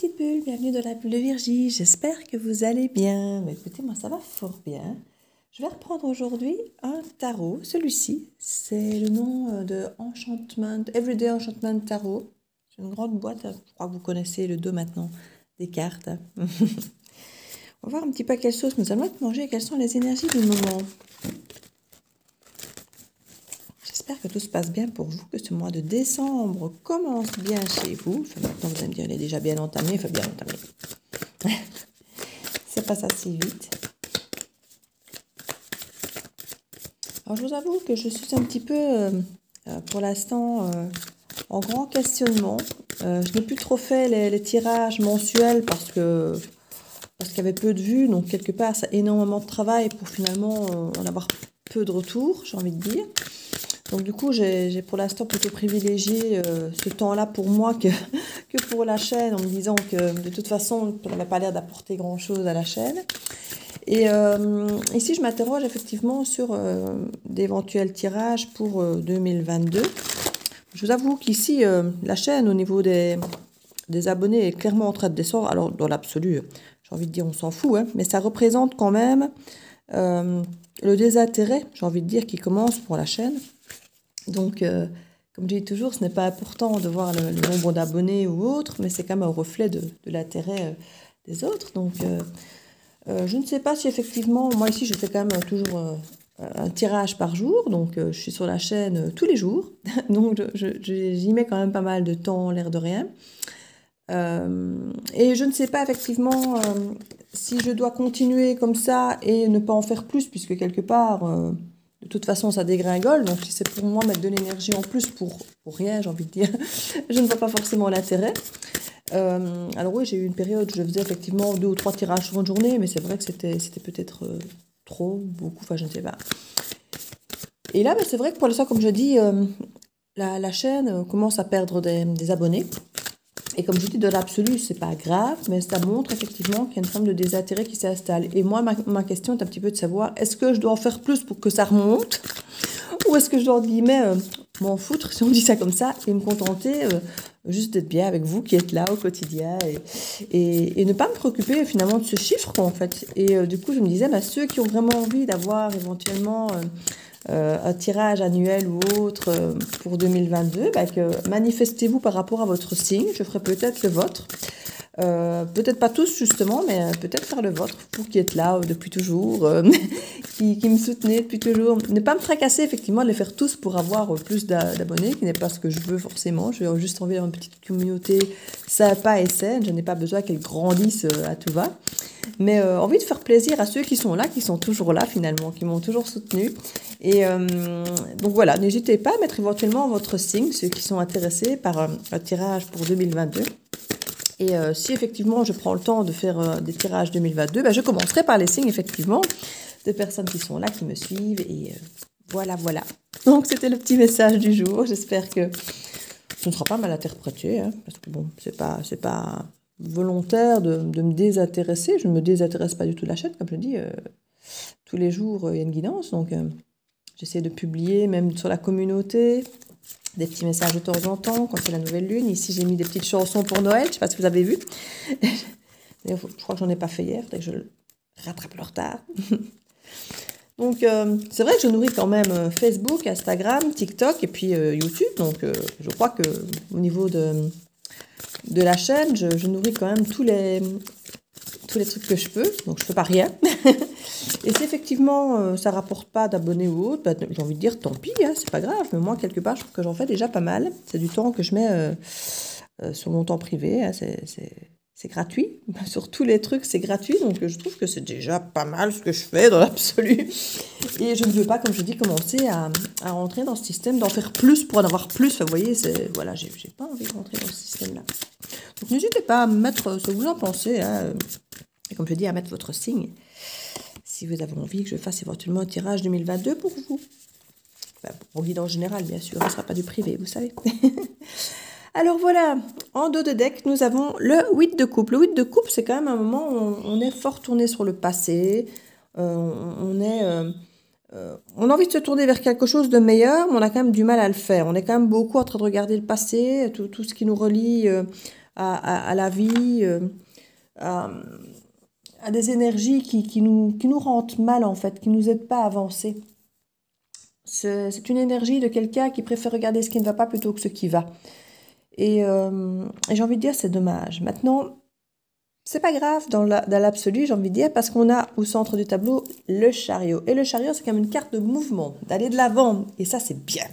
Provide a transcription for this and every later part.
petites bulles, bienvenue dans la bulle de Virgie, j'espère que vous allez bien. Mais écoutez, moi ça va fort bien. Je vais reprendre aujourd'hui un tarot, celui-ci, c'est le nom de Enchantment, Everyday Enchantment Tarot. C'est une grande boîte, je crois que vous connaissez le dos maintenant des cartes. On va voir un petit peu à quelle sauce nous allons être mangés et quelles sont les énergies du moment. J'espère que tout se passe bien pour vous, que ce mois de décembre commence bien chez vous. Enfin, maintenant, vous allez me dire, il est déjà bien entamé, il faut bien entamer. Ça passe assez vite. Alors, je vous avoue que je suis un petit peu, pour l'instant, en grand questionnement. Je n'ai plus trop fait les tirages mensuels parce qu'il y avait peu de vues. Donc, quelque part, c'est énormément de travail pour finalement en avoir peu de retours, j'ai envie de dire. Donc du coup, j'ai pour l'instant plutôt privilégié ce temps-là pour moi que pour la chaîne, en me disant que de toute façon, ça n'avait pas l'air d'apporter grand-chose à la chaîne. Et ici, je m'interroge effectivement sur d'éventuels tirages pour 2022. Je vous avoue qu'ici, la chaîne, au niveau des abonnés, est clairement en train de descendre. Alors, dans l'absolu, j'ai envie de dire, on s'en fout, hein, mais ça représente quand même le désintérêt, j'ai envie de dire, qui commence pour la chaîne. Donc, comme je dis toujours, ce n'est pas important de voir le nombre d'abonnés ou autre, mais c'est quand même un reflet de l'intérêt des autres. Donc, je ne sais pas si effectivement, moi ici, je fais quand même toujours un tirage par jour. Donc, je suis sur la chaîne tous les jours. Donc, j'y mets quand même pas mal de temps, l'air de rien. Et je ne sais pas effectivement si je dois continuer comme ça et ne pas en faire plus, puisque quelque part... de toute façon, ça dégringole, donc si c'est pour moi mettre de l'énergie en plus pour rien, j'ai envie de dire, je ne vois pas forcément l'intérêt. Alors oui, j'ai eu une période où je faisais effectivement 2 ou 3 tirages sur une journée, mais c'est vrai que c'était peut-être trop, beaucoup, enfin je ne sais pas. Et là, c'est vrai que pour l'instant, comme je dis, la chaîne commence à perdre des abonnés. Et comme je dis, de l'absolu, c'est pas grave, mais ça montre effectivement qu'il y a une forme de désintérêt qui s'installe. Et moi, ma question est un petit peu de savoir, est-ce que je dois en faire plus pour que ça remonte? Ou est-ce que je dois, entre guillemets, m'en foutre, si on dit ça comme ça, et me contenter juste d'être bien avec vous qui êtes là au quotidien et ne pas me préoccuper finalement de ce chiffre, quoi, en fait. Et du coup, je me disais, ceux qui ont vraiment envie d'avoir éventuellement... un tirage annuel ou autre pour 2022, que manifestez-vous par rapport à votre signe. Je ferai peut-être le vôtre. Peut-être pas tous justement, mais peut-être faire le vôtre, vous qui êtes là depuis toujours, qui me soutenez depuis toujours. Ne pas me fracasser effectivement de les faire tous pour avoir plus d'abonnés, qui n'est pas ce que je veux forcément. J'ai juste envie d'avoir une petite communauté sympa et saine. Je n'ai pas besoin qu'elle grandisse à tout va. Mais envie de faire plaisir à ceux qui sont là, qui sont toujours là finalement, qui m'ont toujours soutenu. Et donc voilà, n'hésitez pas à mettre éventuellement votre signe, ceux qui sont intéressés par un tirage pour 2022. Et si effectivement je prends le temps de faire des tirages 2022, je commencerai par les signes effectivement de personnes qui sont là, qui me suivent. Et voilà. Donc c'était le petit message du jour. J'espère que ce ne sera pas mal interprété, hein, parce que bon, c'est pas volontaire de me désintéresser. Je ne me désintéresse pas du tout de la chaîne, comme je dis. Tous les jours, il y a une guidance, donc j'essaie de publier, même sur la communauté, des petits messages de temps en temps, quand c'est la nouvelle lune. Ici, j'ai mis des petites chansons pour Noël, je ne sais pas si vous avez vu. D'ailleurs, je crois que j'en ai pas fait hier, peut-être que je rattrape le retard. Donc, c'est vrai que je nourris quand même Facebook, Instagram, TikTok et puis YouTube. Donc, je crois qu'au niveau de la chaîne, je nourris quand même tous les trucs que je peux. Donc, je ne fais pas rien. Et si effectivement ça rapporte pas d'abonnés ou autre, j'ai envie de dire tant pis, hein, c'est pas grave. Mais moi, quelque part, je trouve que j'en fais déjà pas mal. C'est du temps que je mets sur mon temps privé. Hein, c'est gratuit. Sur tous les trucs, c'est gratuit. Donc, je trouve que c'est déjà pas mal ce que je fais dans l'absolu. Et je ne veux pas, comme je dis, commencer à rentrer dans ce système, d'en faire plus pour en avoir plus. Enfin, vous voyez, voilà, j'ai pas envie de rentrer dans ce système-là. Donc, n'hésitez pas à mettre ce que vous en pensez. Hein, et comme je dis, à mettre votre signe. Si vous avez envie que je fasse éventuellement un tirage 2022 pour vous. Enfin, pour guide en général, bien sûr. Ce ne sera pas du privé, vous savez. Alors voilà, en dos de deck, nous avons le 8 de coupe. Le 8 de coupe, c'est quand même un moment où on est fort tourné sur le passé. On a envie de se tourner vers quelque chose de meilleur, mais on a quand même du mal à le faire. On est quand même beaucoup en train de regarder le passé, tout ce qui nous relie à la vie, à, à des énergies qui nous rendent mal en fait, qui nous aident pas à avancer. C'est une énergie de quelqu'un qui préfère regarder ce qui ne va pas plutôt que ce qui va. Et j'ai envie de dire, c'est dommage. Maintenant, c'est pas grave dans l'absolu, j'ai envie de dire, parce qu'on a au centre du tableau le chariot. Et le chariot, c'est comme une carte de mouvement, d'aller de l'avant. Et ça, c'est bien.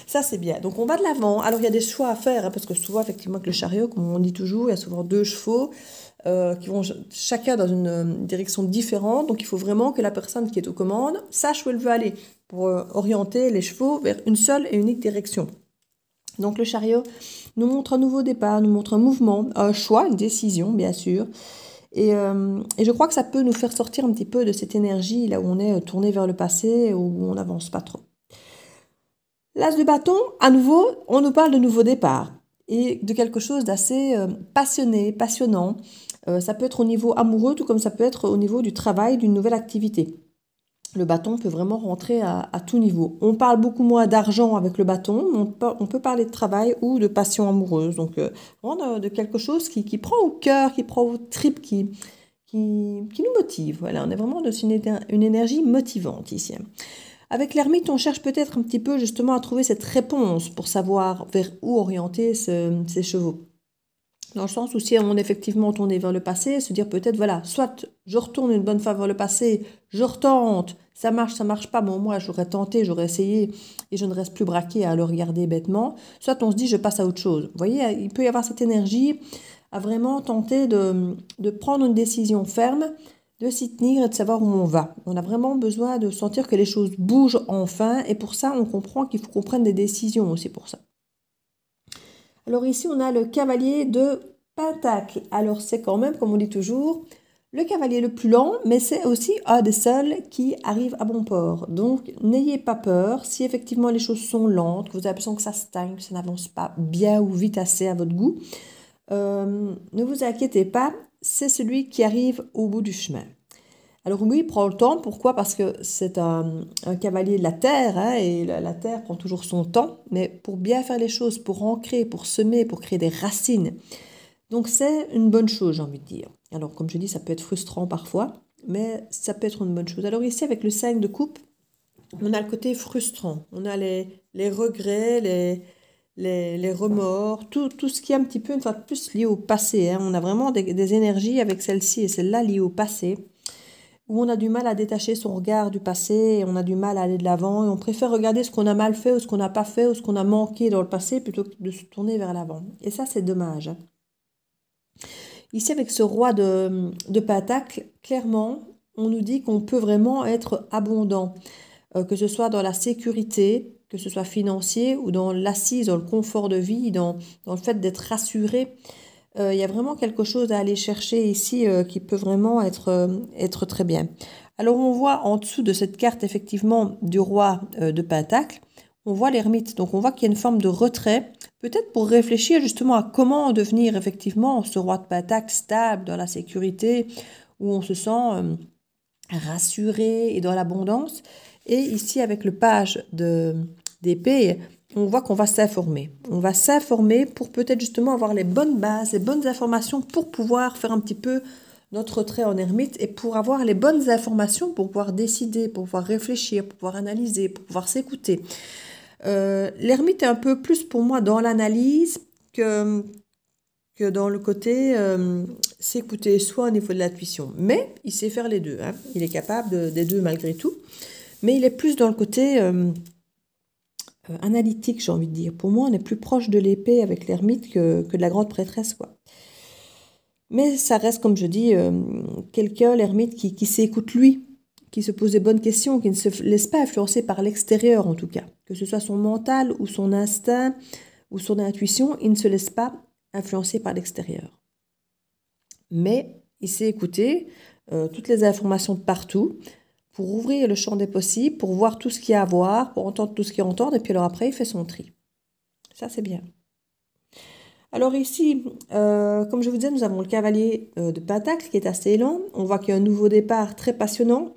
Ça, c'est bien. Donc, on va de l'avant. Alors, il y a des choix à faire, hein, parce que souvent, effectivement, avec le chariot, comme on dit toujours, il y a souvent 2 chevaux qui vont chacun dans une direction différente. Donc, il faut vraiment que la personne qui est aux commandes sache où elle veut aller pour orienter les chevaux vers une seule et unique direction. Donc le chariot nous montre un nouveau départ, nous montre un mouvement, un choix, une décision bien sûr. Et je crois que ça peut nous faire sortir un petit peu de cette énergie là où on est tourné vers le passé, où on n'avance pas trop. L'as de bâton, à nouveau, on nous parle de nouveau départ et de quelque chose d'assez passionné, passionnant. Ça peut être au niveau amoureux, tout comme ça peut être au niveau du travail, d'une nouvelle activité. Le bâton peut vraiment rentrer à tout niveau. On parle beaucoup moins d'argent avec le bâton, on peut parler de travail ou de passion amoureuse. Donc, vraiment de quelque chose qui prend au cœur, qui prend aux tripes, qui nous motive. Voilà, on est vraiment dans une énergie motivante ici. Avec l'ermite, on cherche peut-être un petit peu justement à trouver cette réponse pour savoir vers où orienter ces chevaux. Dans le sens où si on est effectivement tourné vers le passé, se dire peut-être, voilà, soit je retourne une bonne fois vers le passé, je retente, ça marche pas, bon moi j'aurais tenté, j'aurais essayé et je ne reste plus braqué à le regarder bêtement, soit on se dit je passe à autre chose. Vous voyez, il peut y avoir cette énergie à vraiment tenter de prendre une décision ferme, de s'y tenir et de savoir où on va. On a vraiment besoin de sentir que les choses bougent enfin et pour ça on comprend qu'il faut qu'on prenne des décisions aussi pour ça. Alors ici, on a le cavalier de Pentacle. Alors c'est quand même, comme on dit toujours, le cavalier le plus lent, mais c'est aussi un des seuls qui arrive à bon port. Donc n'ayez pas peur, si effectivement les choses sont lentes, que vous avez l'impression que ça stagne, que ça n'avance pas bien ou vite assez à votre goût, ne vous inquiétez pas, c'est celui qui arrive au bout du chemin. Alors oui, il prend le temps. Pourquoi? Parce que c'est un cavalier de la terre, hein, et la terre prend toujours son temps. Mais pour bien faire les choses, pour ancrer, pour semer, pour créer des racines. Donc c'est une bonne chose, j'ai envie de dire. Alors comme je dis, ça peut être frustrant parfois, mais ça peut être une bonne chose. Alors ici, avec le 5 de coupe, on a le côté frustrant. On a les regrets, les remords, tout ce qui est un petit peu, une fois de plus, lié au passé. Hein. On a vraiment des énergies avec celle-ci et celle-là liées au passé, où on a du mal à détacher son regard du passé, et on a du mal à aller de l'avant, et on préfère regarder ce qu'on a mal fait, ou ce qu'on n'a pas fait, ou ce qu'on a manqué dans le passé, plutôt que de se tourner vers l'avant. Et ça, c'est dommage. Ici, avec ce roi de Pentacle, clairement, on nous dit qu'on peut vraiment être abondant, que ce soit dans la sécurité, que ce soit financier, ou dans l'assise, dans le confort de vie, dans le fait d'être rassuré. Il y a vraiment quelque chose à aller chercher ici qui peut vraiment être très bien. Alors on voit en dessous de cette carte effectivement du roi de Pentacle, on voit l'ermite. Donc on voit qu'il y a une forme de retrait, peut-être pour réfléchir justement à comment devenir effectivement ce roi de Pentacle stable dans la sécurité, où on se sent rassuré et dans l'abondance. Et ici avec le page d'épée, on voit qu'on va s'informer. On va s'informer pour peut-être justement avoir les bonnes bases, les bonnes informations pour pouvoir faire un petit peu notre retrait en ermite et pour avoir les bonnes informations pour pouvoir décider, pour pouvoir réfléchir, pour pouvoir analyser, pour pouvoir s'écouter. L'ermite est un peu plus pour moi dans l'analyse que dans le côté s'écouter soit au niveau de l'intuition. Mais il sait faire les deux. Hein. Il est capable des deux malgré tout. Mais il est plus dans le côté analytique, j'ai envie de dire. Pour moi, on est plus proche de l'épée avec l'ermite que de la grande prêtresse, quoi. Mais ça reste, comme je dis, quelqu'un, l'ermite, qui s'écoute lui, qui se pose des bonnes questions, qui ne se laisse pas influencer par l'extérieur, en tout cas. Que ce soit son mental ou son instinct ou son intuition, il ne se laisse pas influencer par l'extérieur. Mais il sait écouter toutes les informations de partout, pour ouvrir le champ des possibles, pour voir tout ce qu'il y a à voir, pour entendre tout ce qu'il y a à entendre, et puis alors après, il fait son tri. Ça, c'est bien. Alors ici, comme je vous disais, nous avons le cavalier de Pentacle qui est assez lent. On voit qu'il y a un nouveau départ très passionnant.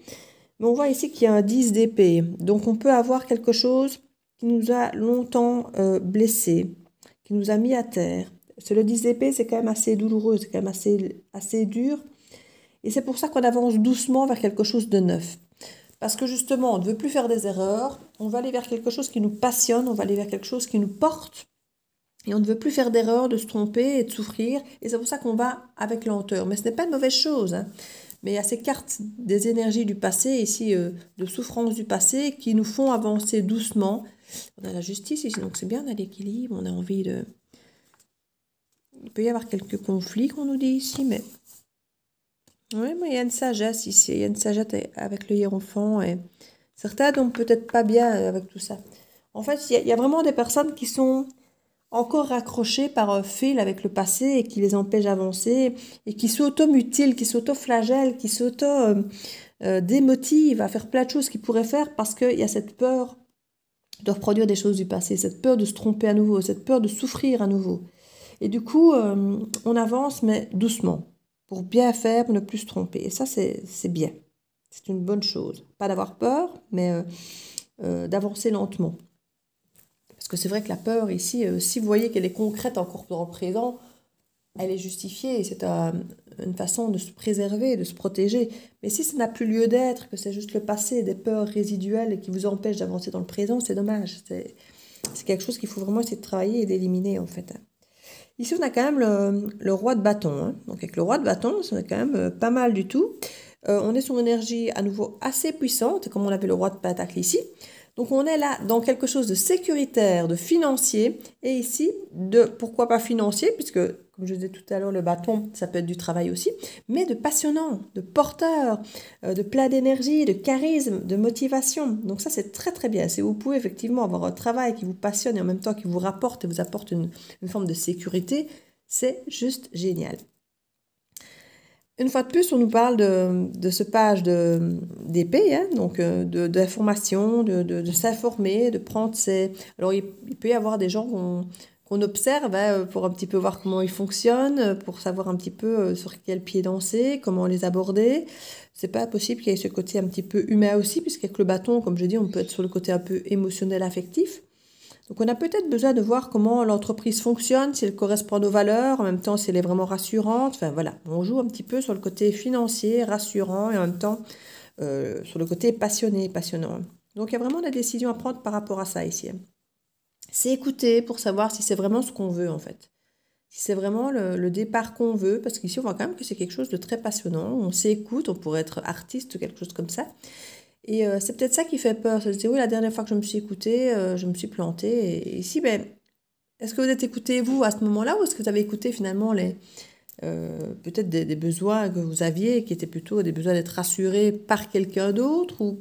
Mais on voit ici qu'il y a un 10 d'épée. Donc on peut avoir quelque chose qui nous a longtemps blessés, qui nous a mis à terre. C'est le 10 d'épée, c'est quand même assez douloureux, c'est quand même assez dur. Et c'est pour ça qu'on avance doucement vers quelque chose de neuf. Parce que justement, on ne veut plus faire des erreurs, on va aller vers quelque chose qui nous passionne, on va aller vers quelque chose qui nous porte. Et on ne veut plus faire d'erreurs, de se tromper et de souffrir. Et c'est pour ça qu'on va avec lenteur. Mais ce n'est pas une mauvaise chose, hein. Mais il y a ces cartes des énergies du passé, ici, de souffrance du passé, qui nous font avancer doucement. On a la justice ici, donc c'est bien, on a l'équilibre, on a envie de... Il peut y avoir quelques conflits qu'on nous dit ici, mais... Oui, mais il y a une sagesse ici, il y a une sagesse avec le hiérophant, et certains n'ont peut-être pas bien avec tout ça. En fait, il y a vraiment des personnes qui sont encore raccrochées par un fil avec le passé et qui les empêche d'avancer et qui s'auto-mutilent, qui s'auto-flagellent, qui s'auto-démotivent à faire plein de choses qu'ils pourraient faire parce qu'il y a cette peur de reproduire des choses du passé, cette peur de se tromper à nouveau, cette peur de souffrir à nouveau. Et du coup, on avance, mais doucement, pour bien faire, pour ne plus se tromper. Et ça, c'est bien. C'est une bonne chose. Pas d'avoir peur, mais d'avancer lentement. Parce que c'est vrai que la peur ici, si vous voyez qu'elle est concrète encore dans le présent, elle est justifiée. C'est une façon de se préserver, de se protéger. Mais si ça n'a plus lieu d'être, que c'est juste le passé, des peurs résiduelles qui vous empêchent d'avancer dans le présent, c'est dommage. C'est quelque chose qu'il faut vraiment essayer de travailler et d'éliminer, en fait. Ici, on a quand même le roi de bâton, hein. Donc, avec le roi de bâton, c'est quand même pas mal du tout. On est sur une énergie à nouveau assez puissante, comme on avait le roi de pentacle ici. Donc, on est là dans quelque chose de sécuritaire, de financier. Et ici, pourquoi pas financier, puisque, comme je disais tout à l'heure, le bâton, ça peut être du travail aussi, mais de passionnant, de porteur, de plein d'énergie, de charisme, de motivation. Donc ça, c'est très très bien. Si vous pouvez effectivement avoir un travail qui vous passionne et en même temps qui vous rapporte et vous apporte une forme de sécurité, c'est juste génial. Une fois de plus, on nous parle de ce page d'épée, hein, donc d'information, de s'informer, de prendre ses... Alors, il peut y avoir des gens qu'on observe, hein, pour un petit peu voir comment ils fonctionnent, pour savoir un petit peu sur quel pied danser, comment les aborder. C'est pas possible qu'il y ait ce côté un petit peu humain aussi, puisqu'avec le bâton, comme je dis, on peut être sur le côté un peu émotionnel, affectif. Donc on a peut-être besoin de voir comment l'entreprise fonctionne, si elle correspond à nos valeurs, en même temps si elle est vraiment rassurante. Enfin voilà, on joue un petit peu sur le côté financier, rassurant, et en même temps sur le côté passionné, passionnant. Donc il y a vraiment des décisions à prendre par rapport à ça ici. C'est écouter pour savoir si c'est vraiment ce qu'on veut en fait. Si c'est vraiment le départ qu'on veut, parce qu'ici on voit quand même que c'est quelque chose de très passionnant. On s'écoute, on pourrait être artiste ou quelque chose comme ça. Et c'est peut-être ça qui fait peur, c'est de se dire, oui, la dernière fois que je me suis écoutée, je me suis plantée. Et ici, ben, est-ce que vous êtes écouté, vous, à ce moment-là, ou est-ce que vous avez écouté finalement peut-être des besoins que vous aviez, qui étaient plutôt des besoins d'être rassuré par quelqu'un d'autre,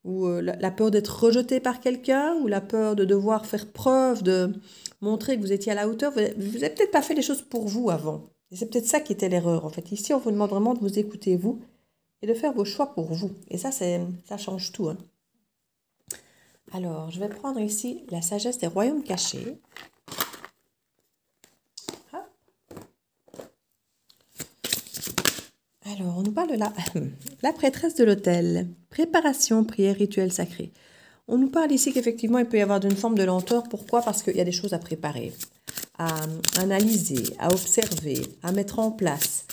ou la peur d'être rejeté par quelqu'un, ou la peur de devoir faire preuve, de montrer que vous étiez à la hauteur. Vous n'avez peut-être pas fait les choses pour vous avant. Et c'est peut-être ça qui était l'erreur, en fait. Ici, on vous demande vraiment de vous écouter, vous, et de faire vos choix pour vous. Et ça change tout, hein. Alors, je vais prendre ici la sagesse des royaumes cachés. Hop. Alors, on nous parle de la prêtresse de l'autel. Préparation, prière, rituel sacré. On nous parle ici qu'effectivement, il peut y avoir une forme de lenteur. Pourquoi? Parce qu'il y a des choses à préparer, à analyser, à observer, à mettre en place.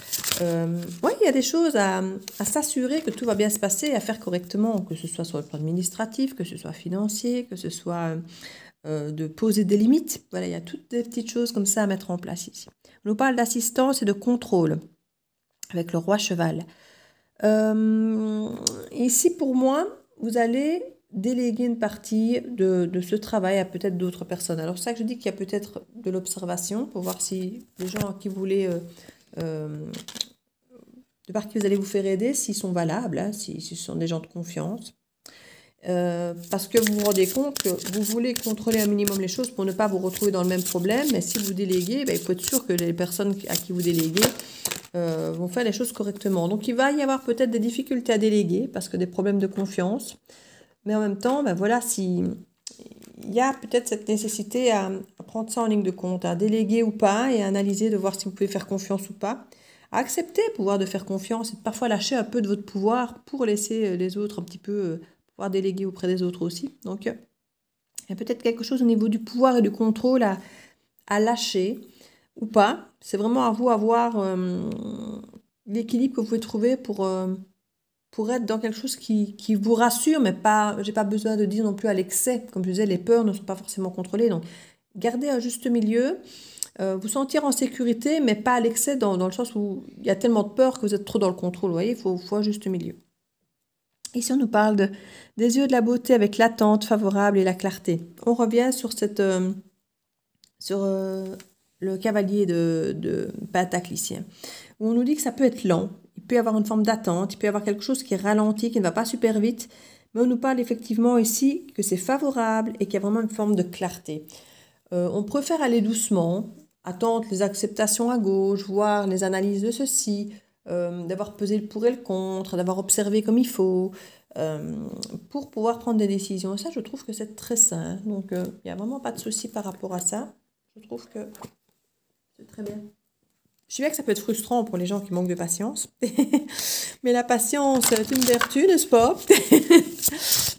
Oui, il y a des choses à s'assurer que tout va bien se passer, à faire correctement, que ce soit sur le plan administratif, que ce soit financier, que ce soit de poser des limites. Voilà, il y a toutes des petites choses comme ça à mettre en place ici. On nous parle d'assistance et de contrôle avec le roi cheval. Ici, pour moi, vous allez déléguer une partie de ce travail à peut-être d'autres personnes. Alors, c'est ça que je dis qu'il y a peut-être de l'observation pour voir si les gens qui voulaient... de par qui vous allez vous faire aider, s'ils sont valables, hein, si ce sont des gens de confiance. Parce que vous vous rendez compte que vous voulez contrôler un minimum les choses pour ne pas vous retrouver dans le même problème, mais si vous déléguez, ben, il faut être sûr que les personnes à qui vous déléguez vont faire les choses correctement. Donc il va y avoir peut-être des difficultés à déléguer parce que des problèmes de confiance, mais en même temps, ben voilà, il y a peut-être cette nécessité à prendre ça en ligne de compte, à déléguer ou pas et à analyser, de voir si vous pouvez faire confiance ou pas, à accepter le pouvoir de faire confiance et de parfois lâcher un peu de votre pouvoir pour laisser les autres un petit peu pouvoir déléguer auprès des autres aussi. Donc il y a peut-être quelque chose au niveau du pouvoir et du contrôle à lâcher ou pas. C'est vraiment à vous à voir l'équilibre que vous pouvez trouver pour être dans quelque chose qui vous rassure, mais pas, j'ai pas besoin de dire non plus à l'excès. Comme je disais, les peurs ne sont pas forcément contrôlées. Donc, gardez un juste milieu, vous sentir en sécurité, mais pas à l'excès dans le sens où il y a tellement de peur que vous êtes trop dans le contrôle. Vous voyez, il faut un juste milieu. Ici, on nous parle des yeux de la beauté avec l'attente favorable et la clarté. On revient sur le cavalier de Pentacle ici, où on nous dit que ça peut être lent, il peut y avoir une forme d'attente, il peut y avoir quelque chose qui ralentit, qui ne va pas super vite, mais on nous parle effectivement ici que c'est favorable et qu'il y a vraiment une forme de clarté. On préfère aller doucement, attendre les acceptations à gauche, voir les analyses de ceci, d'avoir pesé le pour et le contre, d'avoir observé comme il faut, pour pouvoir prendre des décisions. Et ça, je trouve que c'est très sain. Donc, il n'y a vraiment pas de souci par rapport à ça. Je trouve que c'est très bien. Je sais bien que ça peut être frustrant pour les gens qui manquent de patience. Mais la patience est une vertu, n'est-ce pas?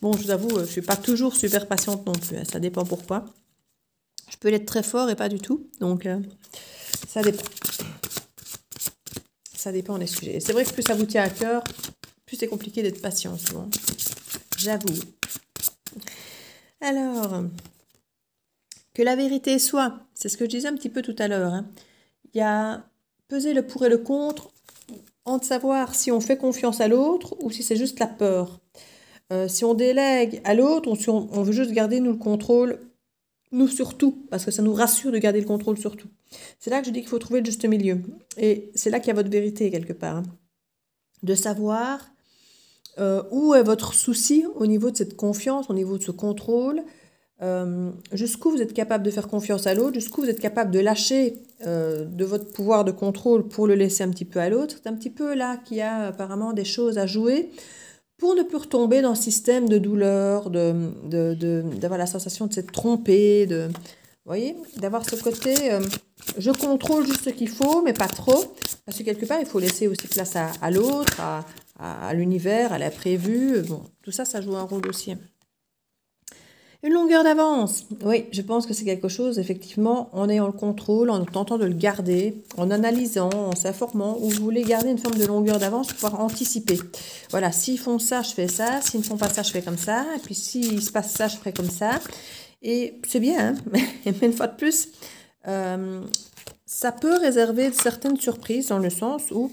Bon, je vous avoue, je ne suis pas toujours super patiente non plus. Ça dépend pourquoi. Je peux l'être très fort et pas du tout. Donc, ça dépend. Ça dépend des sujets. C'est vrai que plus ça vous tient à cœur, plus c'est compliqué d'être patient souvent. J'avoue. Alors, que la vérité soit, c'est ce que je disais un petit peu tout à l'heure. Hein. Il y a peser le pour et le contre entre savoir si on fait confiance à l'autre ou si c'est juste la peur. Si on délègue à l'autre ou si on veut juste garder nous le contrôle, nous surtout, parce que ça nous rassure de garder le contrôle surtout. C'est là que je dis qu'il faut trouver le juste milieu. Et c'est là qu'il y a votre vérité quelque part. Hein. De savoir où est votre souci au niveau de cette confiance, au niveau de ce contrôle, jusqu'où vous êtes capable de faire confiance à l'autre, jusqu'où vous êtes capable de lâcher de votre pouvoir de contrôle pour le laisser un petit peu à l'autre. C'est un petit peu là qu'il y a apparemment des choses à jouer pour ne plus retomber dans le système de douleur, d'avoir la sensation de s'être trompé, vous voyez, d'avoir ce côté, je contrôle juste ce qu'il faut, mais pas trop, parce que quelque part, il faut laisser aussi place à l'autre, à l'univers, à l'imprévu. Bon, tout ça, ça joue un rôle aussi. Une longueur d'avance. Oui, je pense que c'est quelque chose, effectivement, en ayant le contrôle, en tentant de le garder, en analysant, en s'informant, où vous voulez garder une forme de longueur d'avance pour pouvoir anticiper. Voilà, s'ils font ça, je fais ça. S'ils ne font pas ça, je fais comme ça. Et puis, s'il se passe ça, je ferai comme ça. Et c'est bien, hein, mais une fois de plus, ça peut réserver certaines surprises dans le sens où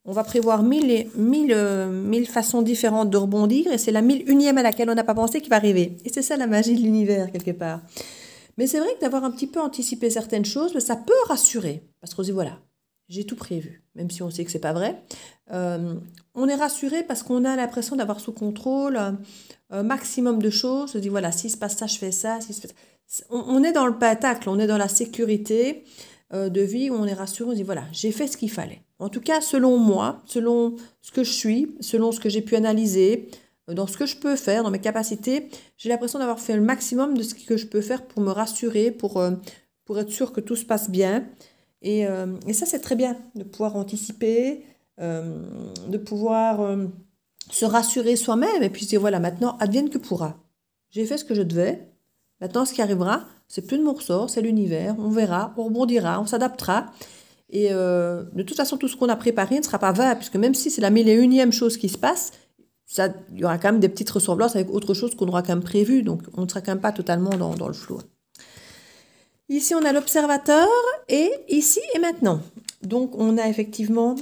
on va prévoir mille façons différentes de rebondir et c'est la 1001e à laquelle on n'a pas pensé qui va arriver. Et c'est ça la magie de l'univers, quelque part. Mais c'est vrai que d'avoir un petit peu anticipé certaines choses, ça peut rassurer. Parce qu'on se dit, voilà, j'ai tout prévu. Même si on sait que c'est pas vrai. On est rassuré parce qu'on a l'impression d'avoir sous contrôle un maximum de choses. On se dit, voilà, s'il se passe ça, je fais ça. On est dans le pentacle, on est dans la sécurité de vie où on est rassuré. On se dit, voilà, j'ai fait ce qu'il fallait. En tout cas, selon moi, selon ce que je suis, selon ce que j'ai pu analyser, dans ce que je peux faire, dans mes capacités, j'ai l'impression d'avoir fait le maximum de ce que je peux faire pour me rassurer, pour être sûr que tout se passe bien. Et ça, c'est très bien de pouvoir anticiper, de pouvoir se rassurer soi-même et puis se dire, voilà, maintenant, advienne que pourra. J'ai fait ce que je devais. Maintenant, ce qui arrivera, c'est plus de mon ressort, c'est l'univers. On verra, on rebondira, on s'adaptera. Et de toute façon, tout ce qu'on a préparé ne sera pas vain, puisque même si c'est la 1001e chose qui se passe, il y aura quand même des petites ressemblances avec autre chose qu'on aura quand même prévu, donc on ne sera quand même pas totalement dans le flou. Ici, on a l'observateur, et ici et maintenant. Donc, on a effectivement,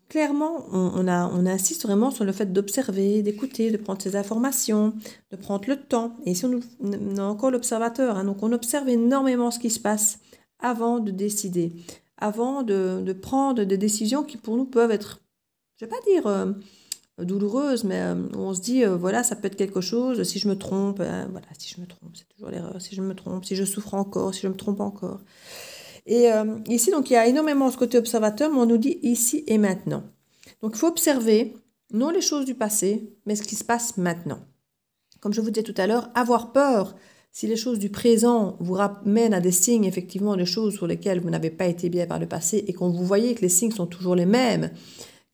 clairement, on insiste vraiment sur le fait d'observer, d'écouter, de prendre ses informations, de prendre le temps. Et ici, on a encore l'observateur, hein, donc on observe énormément ce qui se passe avant de décider, avant de prendre des décisions qui pour nous peuvent être, je ne vais pas dire douloureuses, mais on se dit, voilà, ça peut être quelque chose, si je me trompe, voilà, si je me trompe, c'est toujours l'erreur, si je me trompe, si je souffre encore, si je me trompe encore. Et ici, donc, il y a énormément ce côté observateur, mais on nous dit ici et maintenant. Donc, il faut observer, non les choses du passé, mais ce qui se passe maintenant. Comme je vous disais tout à l'heure, avoir peur, si les choses du présent vous ramènent à des signes, effectivement, de choses sur lesquelles vous n'avez pas été bien par le passé et quand vous voyez que les signes sont toujours les mêmes,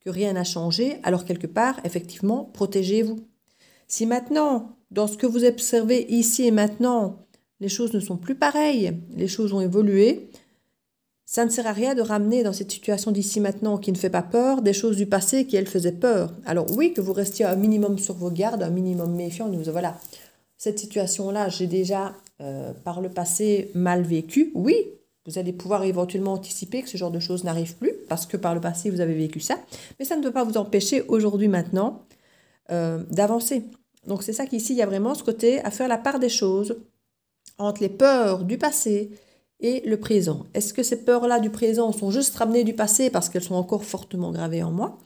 que rien n'a changé, alors quelque part, effectivement, protégez-vous. Si maintenant, dans ce que vous observez ici et maintenant, les choses ne sont plus pareilles, les choses ont évolué, Ça ne sert à rien de ramener dans cette situation d'ici maintenant qui ne fait pas peur des choses du passé qui, elles, faisaient peur. Alors oui, que vous restiez un minimum sur vos gardes, un minimum méfiant, nous voilà, cette situation-là, j'ai déjà par le passé mal vécu. Oui, vous allez pouvoir éventuellement anticiper que ce genre de choses n'arrive plus parce que par le passé, vous avez vécu ça. Mais ça ne peut pas vous empêcher aujourd'hui, maintenant, d'avancer. Donc c'est ça qu'ici, il y a vraiment ce côté à faire la part des choses entre les peurs du passé et le présent. Est-ce que ces peurs-là du présent sont juste ramenées du passé parce qu'elles sont encore fortement gravées en moi?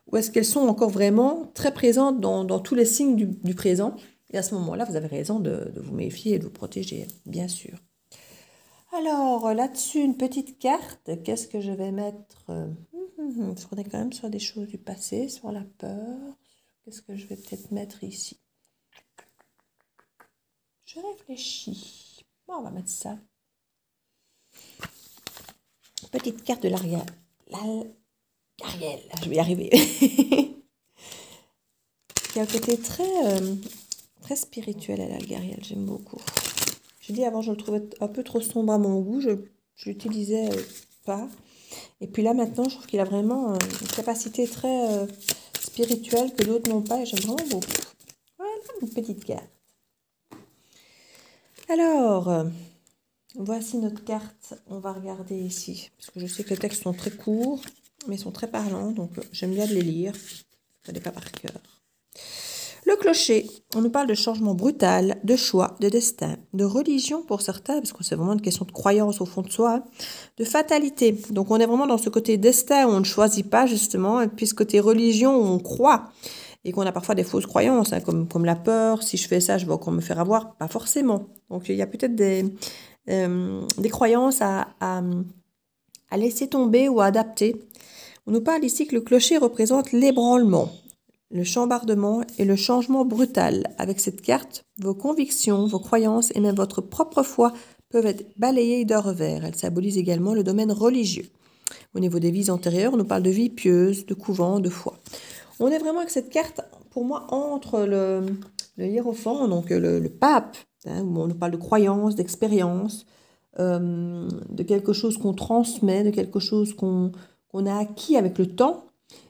Ou est-ce qu'elles sont encore vraiment très présentes dans tous les signes du présent? Et à ce moment-là, vous avez raison de vous méfier et de vous protéger, bien sûr. Alors, là-dessus, une petite carte. Qu'est-ce que je vais mettre? Parce qu'on est quand même sur des choses du passé, sur la peur. Qu'est-ce que je vais peut-être mettre ici? Je réfléchis. Bon, on va mettre ça. Petite carte de l'Ariel. Je vais y arriver. Qui a un côté très spirituel à l'Algariel, j'aime beaucoup. J'ai dit avant, je le trouvais un peu trop sombre à mon goût, je l'utilisais pas. Et puis là, maintenant, je trouve qu'il a vraiment une capacité très spirituelle que d'autres n'ont pas et j'aime vraiment beaucoup. Voilà, une petite carte. Alors, voici notre carte. On va regarder ici, parce que je sais que les textes sont très courts, mais ils sont très parlants, donc j'aime bien de les lire. Je ne les pas par cœur. Le clocher, on nous parle de changement brutal, de choix, de destin, de religion pour certains, parce que c'est vraiment une question de croyance au fond de soi, de fatalité. Donc on est vraiment dans ce côté destin où on ne choisit pas justement, et puis ce côté religion où on croit, et qu'on a parfois des fausses croyances, hein, comme la peur, si je fais ça, je vais encore me faire avoir, pas forcément. Donc il y a peut-être des croyances à laisser tomber ou à adapter. On nous parle ici que le clocher représente l'ébranlement, le chambardement et le changement brutal. Avec cette carte, vos convictions, vos croyances et même votre propre foi peuvent être balayées d'un revers. Elle symbolise également le domaine religieux. Au niveau des vies antérieures, on nous parle de vie pieuse, de couvent, de foi. On est vraiment avec cette carte, pour moi, entre le hiérophant, donc le pape, hein, où on nous parle de croyances, d'expérience, de quelque chose qu'on transmet, de quelque chose qu'on a acquis avec le temps.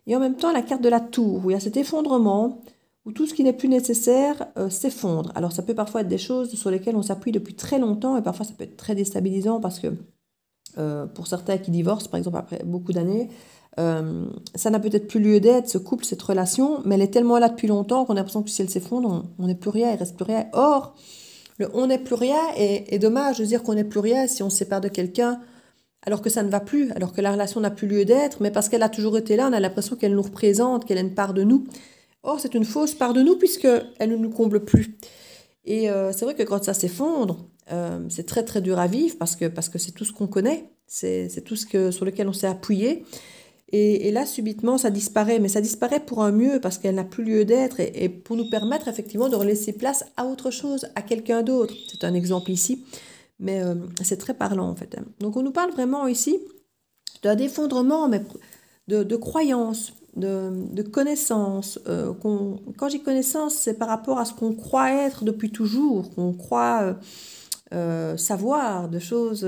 Et en même temps, la carte de la tour, où il y a cet effondrement, où tout ce qui n'est plus nécessaire s'effondre. Alors, ça peut parfois être des choses sur lesquelles on s'appuie depuis très longtemps, et parfois ça peut être très déstabilisant, parce que pour certains qui divorcent, par exemple, après beaucoup d'années, ça n'a peut-être plus lieu d'être, ce couple, cette relation, mais elle est tellement là depuis longtemps qu'on a l'impression que si elle s'effondre, on n'est plus rien, il ne reste plus rien. Or, le on n'est plus rien est dommage de dire qu'on n'est plus rien si on se sépare de quelqu'un, alors que ça ne va plus, alors que la relation n'a plus lieu d'être, mais parce qu'elle a toujours été là, on a l'impression qu'elle nous représente, qu'elle est une part de nous. Or, c'est une fausse part de nous puisqu'elle ne nous comble plus. Et c'est vrai que quand ça s'effondre, c'est très très dur à vivre parce que c'est tout ce qu'on connaît, c'est tout sur lequel on s'est appuyé. Et là, subitement, ça disparaît, mais ça disparaît pour un mieux parce qu'elle n'a plus lieu d'être et pour nous permettre effectivement de laisser place à autre chose, à quelqu'un d'autre. C'est un exemple ici. Mais c'est très parlant en fait. Donc on nous parle vraiment ici d'un effondrement, mais de croyances, de connaissances. Quand j'ai connaissance, c'est par rapport à ce qu'on croit être depuis toujours, qu'on croit savoir, de choses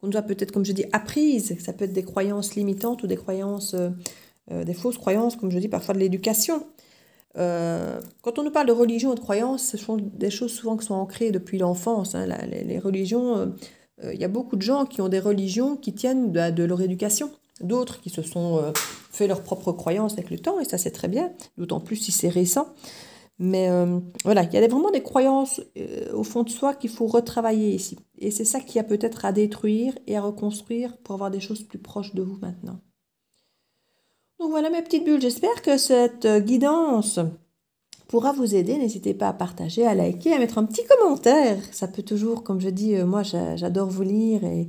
qu'on nous a peut-être, comme je dis, apprises. Ça peut être des croyances limitantes ou des croyances, des fausses croyances, comme je dis, parfois de l'éducation. Quand on nous parle de religion et de croyance, ce sont des choses souvent qui sont ancrées depuis l'enfance. Hein. Les religions, il y a beaucoup de gens qui ont des religions qui tiennent de leur éducation. D'autres qui se sont fait leurs propres croyances avec le temps, et ça c'est très bien, d'autant plus si c'est récent. Mais voilà, il y a vraiment des croyances au fond de soi qu'il faut retravailler ici. Et c'est ça qu'il y a peut-être à détruire et à reconstruire pour avoir des choses plus proches de vous maintenant. Donc voilà mes petites bulles, j'espère que cette guidance pourra vous aider. N'hésitez pas à partager, à liker, à mettre un petit commentaire. Ça peut toujours, comme je dis, moi j'adore vous lire et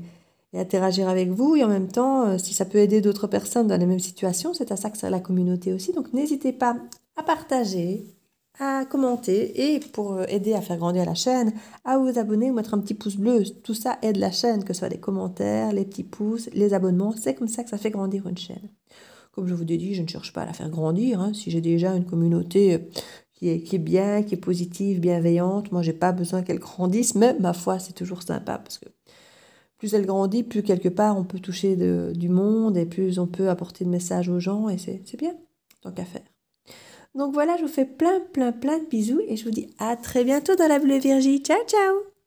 interagir avec vous. Et en même temps, si ça peut aider d'autres personnes dans les mêmes situations, c'est à ça que sert la communauté aussi. Donc n'hésitez pas à partager, à commenter et pour aider à faire grandir la chaîne, à vous abonner ou mettre un petit pouce bleu. Tout ça aide la chaîne, que ce soit les commentaires, les petits pouces, les abonnements. C'est comme ça que ça fait grandir une chaîne. Comme je vous ai dit, je ne cherche pas à la faire grandir. Hein. Si j'ai déjà une communauté qui est bien, qui est positive, bienveillante, moi, j'ai pas besoin qu'elle grandisse. Mais ma foi, c'est toujours sympa parce que plus elle grandit, plus quelque part on peut toucher du monde et plus on peut apporter de messages aux gens et c'est bien, tant qu'à faire. Donc voilà, je vous fais plein de bisous et je vous dis à très bientôt dans la Bleue Virgie. Ciao, ciao!